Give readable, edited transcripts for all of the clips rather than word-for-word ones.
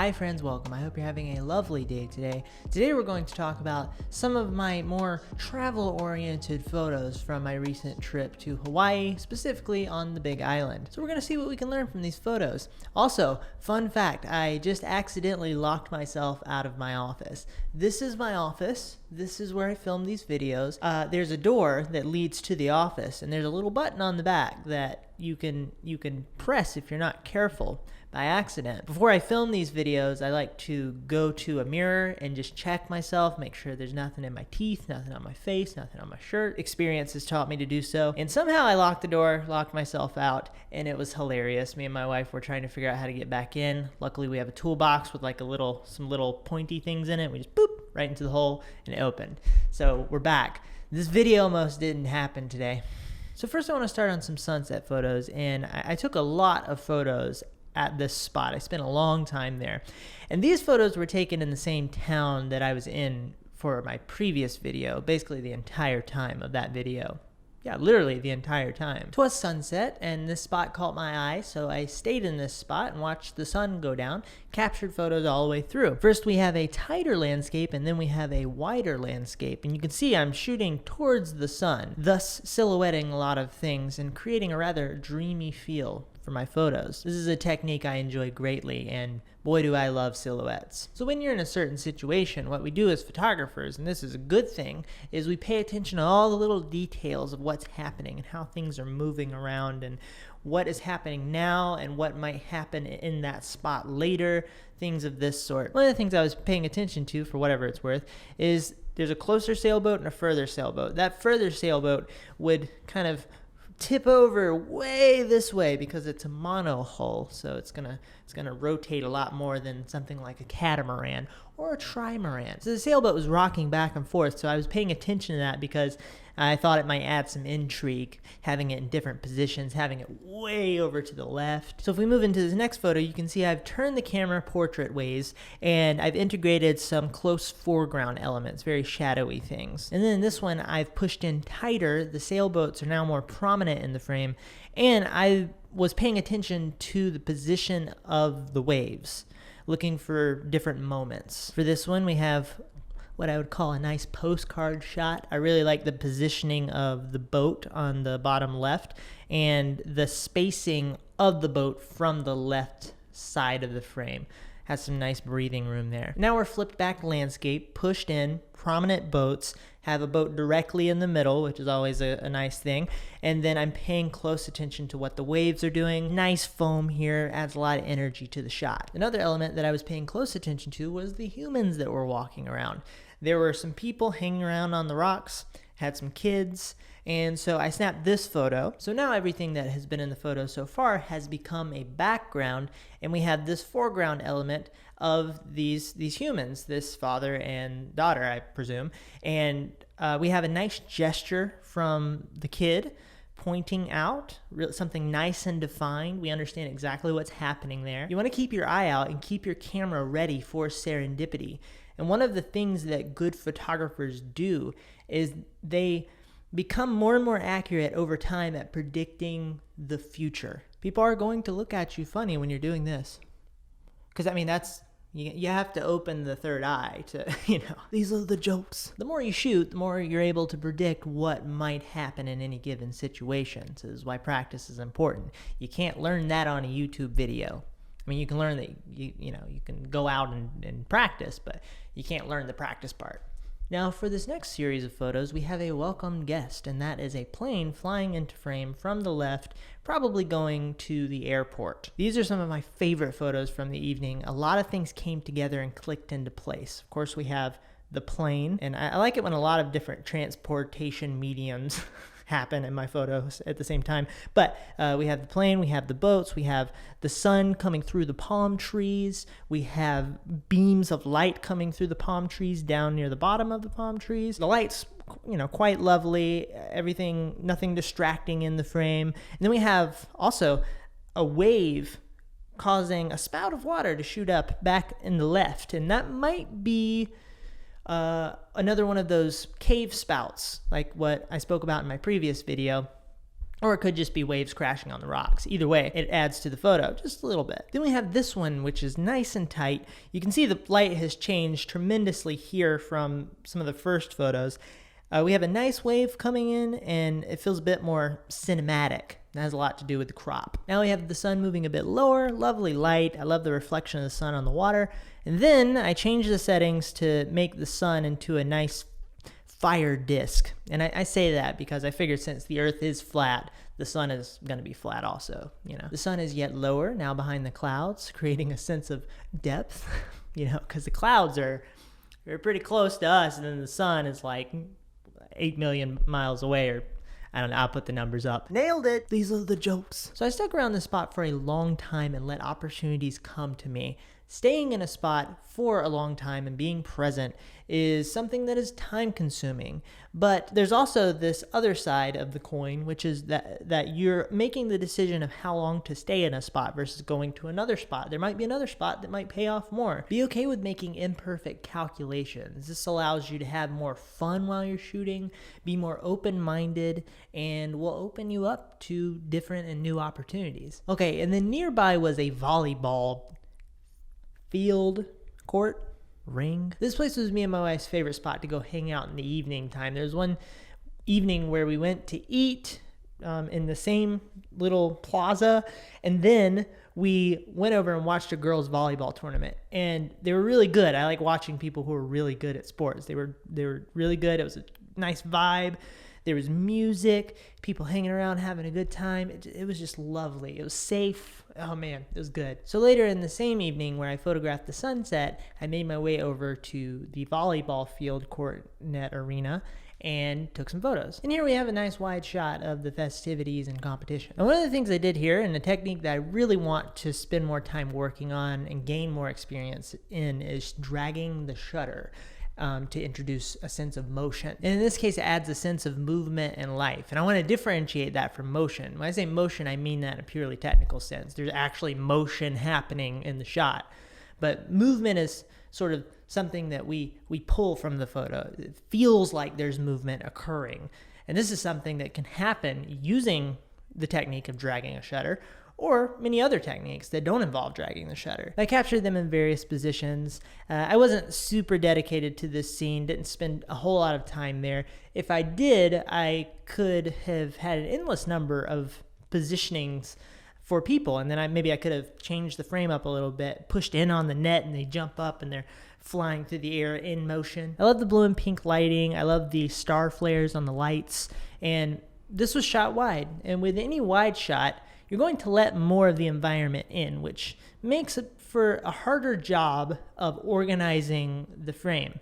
Hi friends, welcome. I hope you're having a lovely day today. Today we're going to talk about some of my more travel-oriented photos from my recent trip to Hawaii, specifically on the Big Island. So we're going to see what we can learn from these photos. Also, fun fact, I just accidentally locked myself out of my office. This is my office. This is where I film these videos. There's a door that leads to the office, and there's a little button on the back that you can press if you're not careful by accident. Before I film these videos, I like to go to a mirror and just check myself, make sure there's nothing in my teeth, nothing on my face, nothing on my shirt. Experience has taught me to do so. And somehow I locked the door, locked myself out, and it was hilarious. Me and my wife were trying to figure out how to get back in. Luckily, we have a toolbox with like some little pointy things in it. We just boop right into the hole and it opened. So we're back. This video almost didn't happen today. So first I want to start on some sunset photos, and I took a lot of photos at this spot. I spent a long time there. And these photos were taken in the same town that I was in for my previous video, basically the entire time of that video. Yeah, literally the entire time. 'Twas sunset, and this spot caught my eye, so I stayed in this spot and watched the sun go down, captured photos all the way through. First we have a tighter landscape, and then we have a wider landscape, and you can see I'm shooting towards the sun, thus silhouetting a lot of things and creating a rather dreamy feel for my photos. This is a technique I enjoy greatly, and boy do I love silhouettes. So when you're in a certain situation, what we do as photographers, and this is a good thing, is we pay attention to all the little details of what's happening and how things are moving around and what is happening now and what might happen in that spot later, things of this sort. One of the things I was paying attention to, for whatever it's worth, is there's a closer sailboat and a further sailboat. That further sailboat would kind of tip over way this way because it's a mono hull, so it's gonna rotate a lot more than something like a catamaran or a trimaran. So the sailboat was rocking back and forth, so I was paying attention to that because I thought it might add some intrigue, having it in different positions, having it way over to the left. So if we move into this next photo, you can see I've turned the camera portrait ways, and I've integrated some close foreground elements, very shadowy things. And then in this one, I've pushed in tighter. The sailboats are now more prominent in the frame, and I was paying attention to the position of the waves, looking for different moments. For this one, we have what I would call a nice postcard shot. I really like the positioning of the boat on the bottom left and the spacing of the boat from the left side of the frame. Has some nice breathing room there. Now we're flipped back landscape, pushed in, prominent boats, have a boat directly in the middle, which is always a nice thing. And then I'm paying close attention to what the waves are doing. Nice foam here, adds a lot of energy to the shot. Another element that I was paying close attention to was the humans that were walking around. There were some people hanging around on the rocks, had some kids, and so I snapped this photo. So now everything that has been in the photo so far has become a background, and we have this foreground element of these humans, this father and daughter, I presume. And we have a nice gesture from the kid pointing out something nice and defined. We understand exactly what's happening there. You want to keep your eye out and keep your camera ready for serendipity. And one of the things that good photographers do is they become more and more accurate over time at predicting the future. People are going to look at you funny when you're doing this. Because, I mean, you have to open the third eye to, these are the jokes. The more you shoot, the more you're able to predict what might happen in any given situation. So this is why practice is important. You can't learn that on a YouTube video. I mean, you can learn that, you can go out and practice, but you can't learn the practice part. Now, for this next series of photos, we have a welcome guest, and that is a plane flying into frame from the left, probably going to the airport. These are some of my favorite photos from the evening. A lot of things came together and clicked into place. Of course, we have the plane, and I like it when a lot of different transportation mediums happen in my photos at the same time. But we have the plane, we have the boats, we have the sun coming through the palm trees, we have beams of light coming through the palm trees down near the bottom of the palm trees. The light's quite lovely, everything, nothing distracting in the frame. And then we have also a wave causing a spout of water to shoot up back in the left, and that might be another one of those cave spouts, like what I spoke about in my previous video. Or it could just be waves crashing on the rocks. Either way, it adds to the photo just a little bit. Then we have this one, which is nice and tight. You can see the light has changed tremendously here from some of the first photos. We have a nice wave coming in, and it feels a bit more cinematic. That has a lot to do with the crop. Now we have the sun moving a bit lower, lovely light. I love the reflection of the sun on the water. And then I changed the settings to make the sun into a nice fire disk. And I say that because I figured since the earth is flat, the sun is going to be flat also. The sun is yet lower now behind the clouds, creating a sense of depth, because the clouds are pretty close to us, and then the sun is like 8 million miles away, or I don't know, I'll put the numbers up. Nailed it. These are the jokes. So I stuck around this spot for a long time and let opportunities come to me. Staying in a spot for a long time and being present is something that is time consuming. But there's also this other side of the coin, which is that you're making the decision of how long to stay in a spot versus going to another spot. There might be another spot that might pay off more. Be okay with making imperfect calculations. This allows you to have more fun while you're shooting, be more open-minded, and will open you up to different and new opportunities. Okay, and then nearby was a volleyball field, court, ring. This place was me and my wife's favorite spot to go hang out in the evening time. There was one evening where we went to eat in the same little plaza, and then we went over and watched a girls' volleyball tournament, and they were really good. I like watching people who are really good at sports. They were really good. It was a nice vibe. There was music, people hanging around having a good time. It was just lovely. It was safe. Oh man, it was good. So later in the same evening where I photographed the sunset, I made my way over to the volleyball field court net arena and took some photos. And here we have a nice wide shot of the festivities and competition. And one of the things I did here, and a technique that I really want to spend more time working on and gain more experience in, is dragging the shutter. To introduce a sense of motion. And in this case, it adds a sense of movement and life. And I want to differentiate that from motion. When I say motion, I mean that in a purely technical sense. There's actually motion happening in the shot. But movement is sort of something that we pull from the photo. It feels like there's movement occurring. And this is something that can happen using the technique of dragging a shutter, or many other techniques that don't involve dragging the shutter. I captured them in various positions. I wasn't super dedicated to this scene, didn't spend a whole lot of time there. If I did, I could have had an endless number of positionings for people, and then maybe I could have changed the frame up a little bit, pushed in on the net, and they jump up and they're flying through the air in motion. I love the blue and pink lighting. I love the star flares on the lights, and this was shot wide. And with any wide shot, you're going to let more of the environment in, which makes it for a harder job of organizing the frame.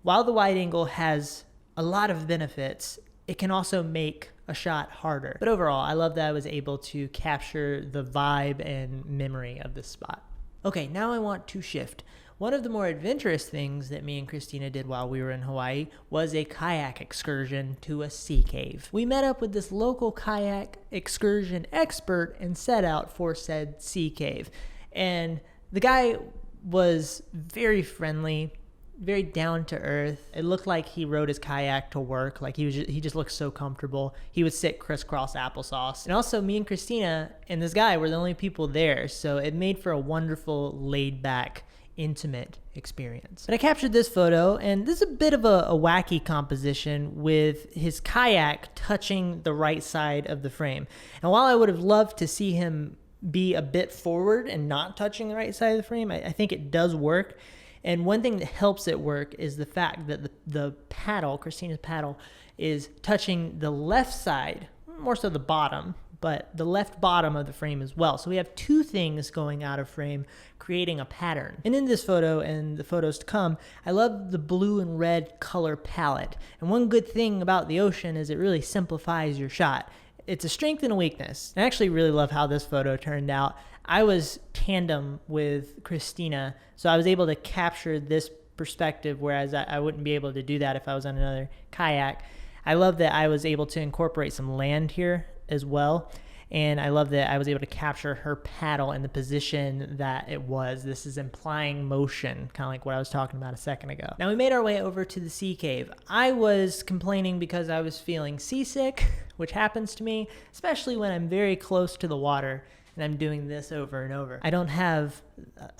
While the wide angle has a lot of benefits, it can also make a shot harder. But overall, I love that I was able to capture the vibe and memory of this spot. Okay, now I want to shift. One of the more adventurous things that me and Christina did while we were in Hawaii was a kayak excursion to a sea cave. We met up with this local kayak excursion expert and set out for said sea cave. And the guy was very friendly, very down to earth. It looked like he rode his kayak to work. Like he just looked so comfortable. He would sit crisscross applesauce. And also me and Christina and this guy were the only people there. So it made for a wonderful, laid back, intimate experience. But I captured this photo, and this is a bit of a wacky composition with his kayak touching the right side of the frame. And while I would have loved to see him be a bit forward and not touching the right side of the frame, I think it does work. And one thing that helps it work is the fact that the paddle, Christina's paddle, is touching the left side, more so the bottom, but the left bottom of the frame as well. So we have two things going out of frame, creating a pattern. And in this photo and the photos to come, I love the blue and red color palette. And one good thing about the ocean is it really simplifies your shot. It's a strength and a weakness. I actually really love how this photo turned out. I was tandem with Christina, so I was able to capture this perspective, whereas I wouldn't be able to do that if I was on another kayak. I love that I was able to incorporate some land here as well. And I love that I was able to capture her paddle in the position that it was. This is implying motion, kind of like what I was talking about a second ago. Now we made our way over to the sea cave. I was complaining because I was feeling seasick, which happens to me, especially when I'm very close to the water and I'm doing this over and over. I don't have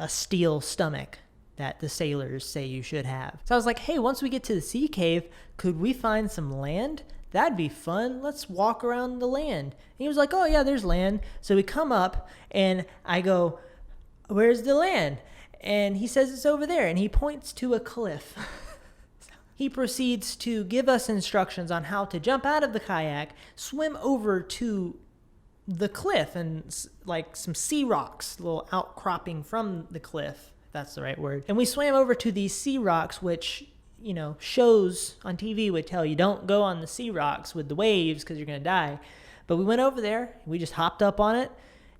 a steel stomach that the sailors say you should have. So I was like, hey, once we get to the sea cave, could we find some land? That'd be fun. Let's walk around the land. And he was like, oh yeah, there's land. So we come up and I go, where's the land? And he says it's over there, and he points to a cliff. He proceeds to give us instructions on how to jump out of the kayak, swim over to the cliff and like some sea rocks, a little outcropping from the cliff, if that's the right word. And we swam over to these sea rocks, which, you know, shows on TV would tell you don't go on the sea rocks with the waves because you're going to die. But we went over there, we just hopped up on it.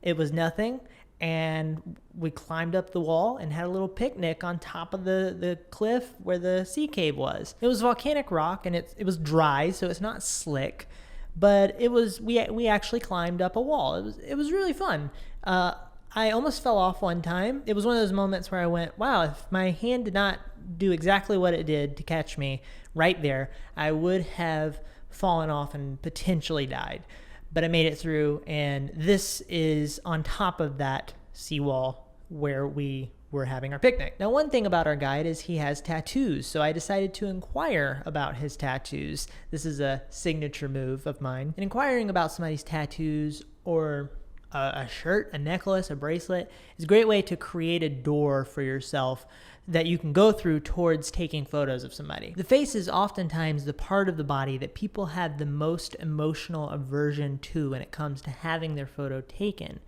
It was nothing. And we climbed up the wall and had a little picnic on top of the cliff where the sea cave was. It was volcanic rock, and it was dry, so it's not slick. But it was, we actually climbed up a wall. It was really fun. I almost fell off one time. It was one of those moments where I went, wow, if my hand did not do exactly what it did to catch me right there, I would have fallen off and potentially died. But I made it through, and this is on top of that seawall where we were having our picnic. Now, one thing about our guide is he has tattoos, so I decided to inquire about his tattoos. This is a signature move of mine. And inquiring about somebody's tattoos or a shirt, a necklace, a bracelet is a great way to create a door for yourself that you can go through towards taking photos of somebody. The face is oftentimes the part of the body that people have the most emotional aversion to when it comes to having their photo taken.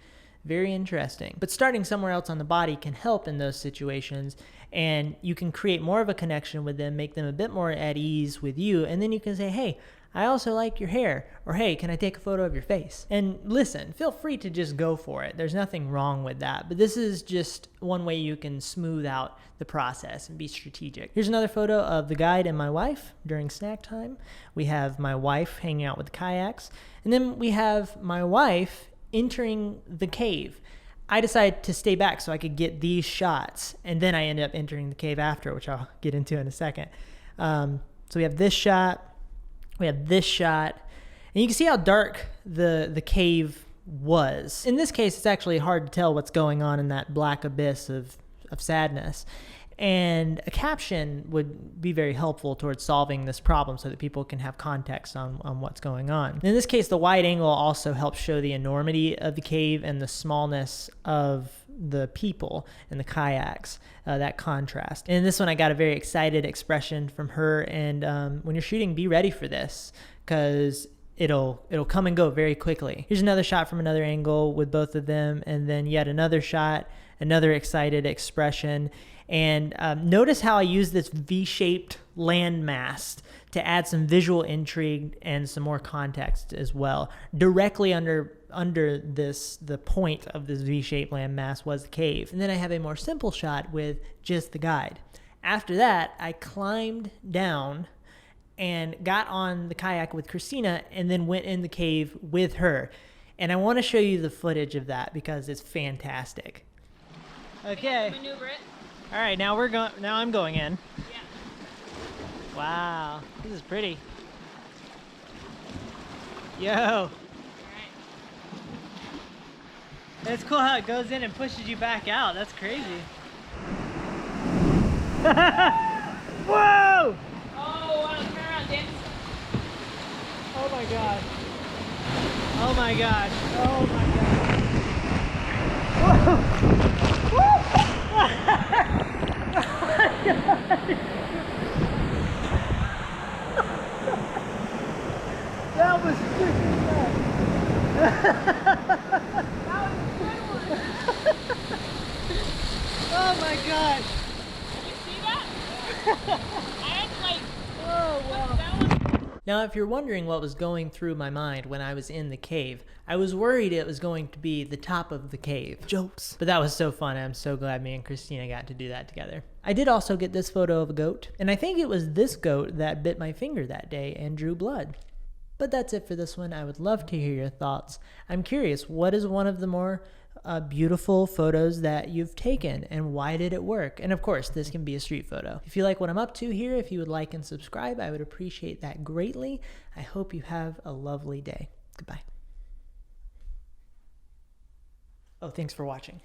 Very interesting. But starting somewhere else on the body can help in those situations, and you can create more of a connection with them, make them a bit more at ease with you, and then you can say, hey, I also like your hair, or hey, can I take a photo of your face? And listen, feel free to just go for it. There's nothing wrong with that, but this is just one way you can smooth out the process and be strategic. Here's another photo of the guide and my wife during snack time. We have my wife hanging out with the kayaks, and then we have my wife entering the cave. I decided to stay back so I could get these shots, and then I ended up entering the cave after, which I'll get into in a second. So we have this shot, we have this shot, and you can see how dark the cave was. In this case, it's actually hard to tell what's going on in that black abyss of sadness. And a caption would be very helpful towards solving this problem so that people can have context on what's going on. In this case, the wide angle also helps show the enormity of the cave and the smallness of the people and the kayaks, that contrast. And in this one, I got a very excited expression from her. And when you're shooting, be ready for this, because it'll come and go very quickly. Here's another shot from another angle with both of them, and then yet another shot, another excited expression. And notice how I use this V-shaped landmass to add some visual intrigue and some more context as well. Directly under this, the point of this V-shaped landmass was the cave. And then I have a more simple shot with just the guide. After that, I climbed down and got on the kayak with Christina and then went in the cave with her. And I want to show you the footage of that because it's fantastic. Okay. Maneuver it. All right, now I'm going in. Yeah. Wow, this is pretty. Yo. All right. It's cool how it goes in and pushes you back out. That's crazy. Whoa! Oh, wow, turn around, Dan. Oh my god. Oh my god. Oh my god. Whoa! Woo! That was freaking bad. Oh my god. Did you see that? I had to like, Oh wow. that was... Now, if you're wondering what was going through my mind when I was in the cave, I was worried it was going to be the top of the cave. Jokes. But that was so fun. I'm so glad me and Christina got to do that together. I did also get this photo of a goat, and I think it was this goat that bit my finger that day and drew blood. But that's it for this one. I would love to hear your thoughts. I'm curious, what is one of the more beautiful photos that you've taken, and why did it work? And of course, this can be a street photo. If you like what I'm up to here, if you would like and subscribe, I would appreciate that greatly. I hope you have a lovely day. Goodbye. Oh, thanks for watching.